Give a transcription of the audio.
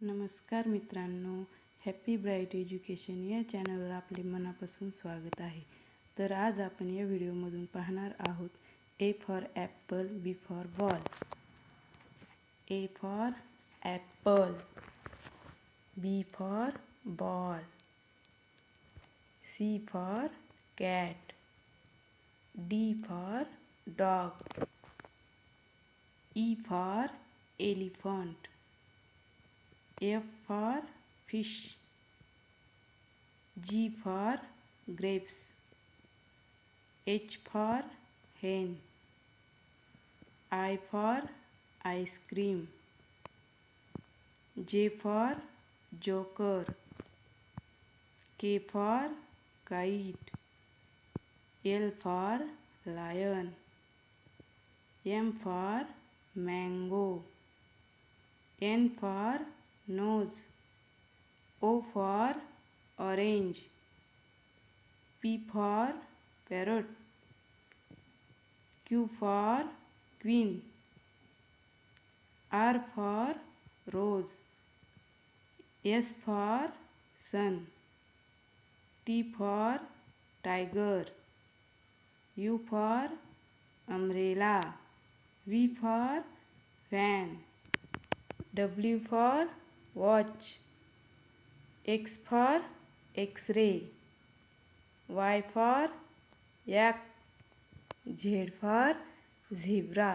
नमस्कार मित्रांनो, happy bright education या चॅनलवर आपले मनापासून स्वागत आहे. तर आज आपण या व्हिडिओमधून पाहणार आहोत A for apple, B for ball. A for apple, B for ball, C for cat, D for dog, E for elephant, F for fish, G for grapes, H for hen, I for ice cream, J for joker, K for kite, L for lion, M for mango, N for nose, O for orange, P for parrot, Q for queen, R for rose, S for sun, T for tiger, U for umbrella, V for fan, W for watch, X for X-ray, Y for yak, Z for zebra.